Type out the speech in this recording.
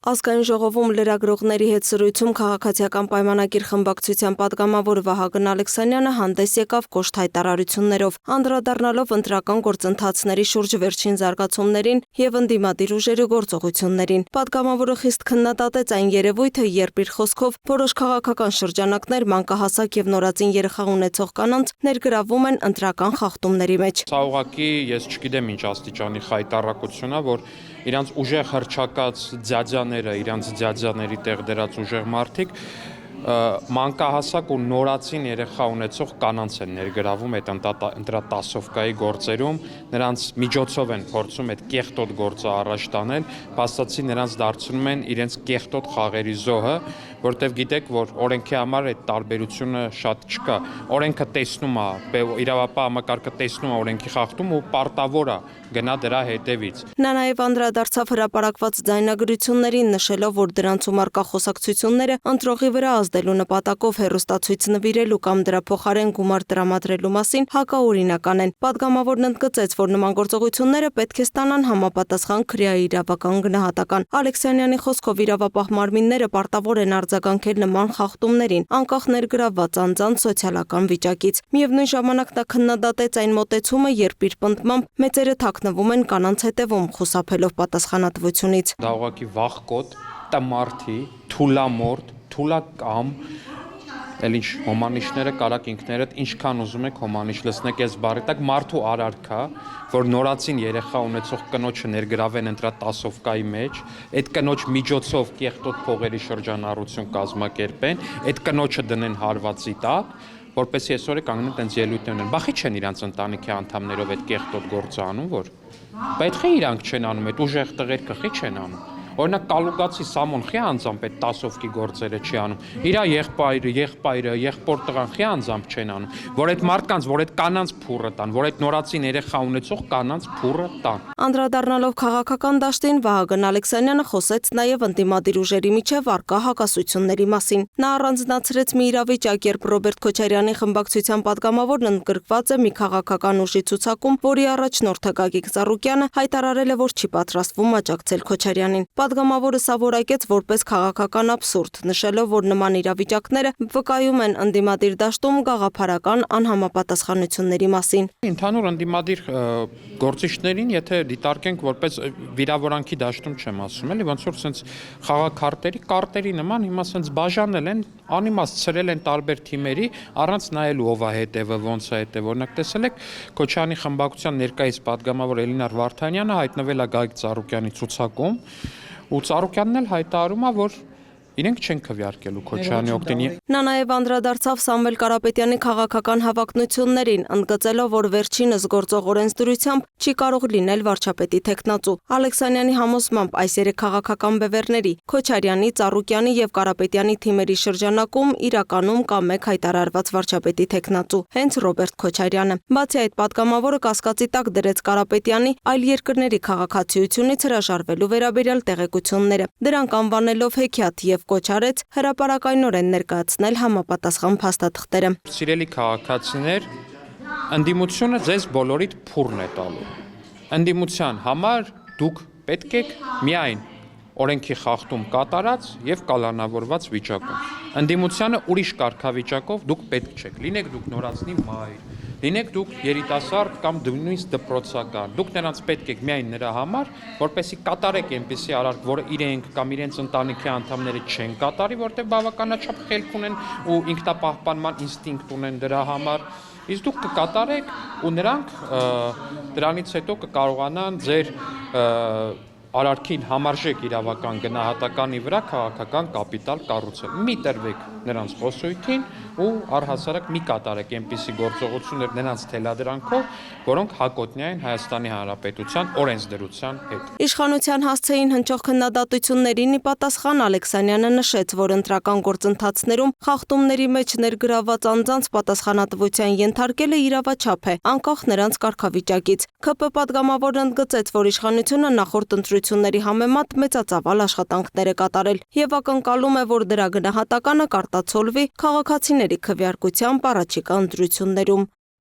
Ազգային ժողովում լրագրողների հետ զրույցում քաղաքացիական պայմանագիր խմբակցության պատգամավոր Վահագն Ալեքսանյանը հանդես եկավ կոշտ հայտարարություններով, անդրադառնալով ընտրական գործընթացների շուրջ վերջին զարգացումներին եւ ընդդիմադիր ուժերի գործողություններին։ Պատգամավորը խիստ քննադատեց այն երևույթը, երբ իր խոսքով որոշ քաղաքական շրջանակներ մանկահասակ եւ նորածին երեխա ունեցող կանանց ներգրավում են ընտրական խախտումների մեջ։ Սա ուղղակի ես չգիտեմ ինչ աստիճանի խայտառակությունն է, որ իրանց ուժեղ հռչակած ձյաձաները, իրանց ձյաձաների տեղ դրած ուժեղ մարդիկ մանկահասակ ու նորածին երեխա ունեցող կանանց են ներգրավում այդ ընտրատասովկայի գործերում, նրանց միջոցով են փորձում այդ կեղտոտ գործը առաջ տանել, փաստացի նրանց դարձնում են իրենց կեղտոտ խաղերի զոհը, որտեվ գիտեք, որ օրենքի համար այդ տարբերությունը շատ չկա։ Օրենքը տեսնում է, իրավապահ համակարգը տեսնում է օրենքի խախտում ու պարտավոր է գնա դրա հետևից։ Նա նաև անդրադարձավ հրապարակված ձայնագրություններին, նշելով, որ դրանցում առկա խոսակցությունները ընտրողի վրա ազդելու նպատակով հեռուստացույց նվիրելու կամ դրա փոխարեն գումար տրամադրելու մասին հակաօրինական են։ Պատգամավորն ընդգծեց, որ նման գործողությունները պետք է ստանան համապատասխան քրեաիրավական գնահատական։ Ալեքսանյանի խոսքով իրավապահ մարմինները պարտավոր են արձագանքել նման խախտումներին, անկախ ներգրավված անձանց սոցիալական վիճակից։ Միևնույն ժամանակ նա քննադատեց այն մոտեցումը, երբ իր պնդմամբ մեծերը թաքնվում են կանանց հետևում, խուսափելով պատասխանատվությունից։ Դա ուղղակի վախկոտ, տմարդի, թուլամորթ, թուլակամ, էլ ինչ հոմանիշները կարակ ինքներդ ինչքան ուզում եք հոմանիշ լցնեք այս բառի տակ, մարդու արարքա, որ նորածին երեխա ունեցող կնոջը ներգրավեն ընտրատասովկայի մեջ, այդ կնոջ միջոցով կեղտոտ փողերի շրջանառություն կազմակերպեն, այդ կնոջը դնեն հարվածի տակ, որպեսզի այսօր կանգնեն տենց ելույթներ ունեն։ Բախի չեն իրանց ընտանիքի անդամներով այդ կեղտոտ գործը անում, որ պետք է իրանք չեն անում, այդ ուժեղ տղեր կխի չեն անում։ Օրինակ Կալուգացի Սամոն խի անձամբ այդ տասովկի գործերը չի անում։ Իրա եղբայրը, եղբոր տղան խի անձամբ չեն անում, որ այդ մարդկանց, որ այդ կանանց փուրը տան, որ այդ նորածին երեխա ունեցող կանանց փուրը տան։ Անդրադառնալով քաղաքական դաշտին Վահագն Ալեքսանյանը խոսեց նաև ընդդիմադիր ուժերի միջև առկա հակասությունների մասին։ Նա առանձնացրեց մի իրավիճակ, երբ Ռոբերտ Քոչարյանի խմբակցության պատգամավորն ընդգրկված է մի քաղաքական ուժի ցուցակում, որի առաջնորդը Գագիկ Ծառուկյանը հայտարարել է, որ չի պատրաստվում աջակցել Քոչարյանին։ Պատգամավորը սա որակեց որպես քաղաքական աբսուրդ, նշելով, որ նման իրավիճակները վկայում են ընդդիմադիր դաշտում գաղափարական անհամապատասխանությունների մասին։ Ընդհանուր ընդդիմադիր գործիչներին, եթե դիտարկենք որպես վիրավորանքի դաշտում չեմ ասում, էլի ոնց որ sense խաղաքարտերի նման հիմա sense բաժանել են, անիմաստ ցրել են տարբեր թիմերի, առանց նայելու ով է հետևը, ոնց է հետևը։ Օրինակ տեսել եք Քոչարյանի խմբակցության ներկայիս պատգամավոր Էլինար Վարդանյանը հայտնվել է Գագիկ Ծառուկյանի ցուցակում, ու Ծառուկյանն էլ հայտարարում է, որ իրենք չեն քվեարկելու Քոչարյանի օգտին։ Նա նաև անդրադարձավ Սամվել Կարապետյանի քաղաքական հավակնություններին, ընդգծելով, որ վերջինս գործող օրենսդրությամբ չի կարող լինել վարչապետի թեկնածու։ Ալեքսանյանի համոզմամբ այս երեք քաղաքական բևեռների Քոչարյանի, Ծառուկյանի եւ Կարապետյանի թիմերի շրջանակում իրականում կա մեկ հայտարարված վարչապետի թեկնածու, հենց Ռոբերտ Քոչարյանը։ Բացի այդ, պատգամավորը կասկածի տակ դրեց Կարապետյանի այլ երկրների քաղաքացիությունից հրաժարվելու վերաբերյալ տեղեկությունները, դրանք անվանելով հեքիաթ եւ կոչ արեց հրապարակայնորեն ներկայացնել համապատասխան փաստաթղթերը։ Սիրելի քաղաքացիներ, ընդդիմությունը ձեզ բոլորիդ փուրն է տալու։ Ընդդիմության համար դուք պետք եք միայն օրենքի խախտում կատարած եւ կալանավորված վիճակում։ Ընդդիմությանը ուրիշ կարգավիճակով դուք պետք չեք։ Լինեք դուք նորածնի մայր, լինեք դուք երիտասարդ կամ նույնիսկ դպրոցական։ Դուք նրանց պետք եք միայն նրա համար, որպեսզի կատարեք այնպիսի արարք, որը իրենք կամ իրենց ընտանիքի անդամները չեն կատարի, որտեղ բավականաչափ խելք ունեն ու ինքնապահպանման ինստինկտ ունեն դրա համար։ Իսկ դուք կկատարեք ու նրանք դրանից հետո կկարողանան ձեր արարքին համարժեք իրավական գնահատականի վրա քաղաքական կապիտալ կառուցել։ Մի տրվեք նրանց խոսույթին ու առհասարակ մի կատարեք այնպիսի գործողություններ նրանց թելադրանքով, որոնք հակոտնյա են Հայաստանի Հանրապետության օրենսդրության հետ։ Իշխանության հասցեին հնչող քննադատություններին ի պատասխան Ալեքսանյանը նշեց, որ ընտրական գործընթացներում խախտումների մեջ ներգրավված անձանց պատասխանատվության ենթարկելը իրավաչափ է, անկախ նրանց կարգավիճակից։ ՔՊ պատգամավորն ընդգծեց, որ իշխանությունը նախորդ ընտրությունների համեմատ մեծածավալ աշխատանքներ է կատարել եւ ակնկալում է, որ դրա գնահատականը կարտացոլվի քաղաքացիների քվեարկությամբ առաջիկա ընտրություններում։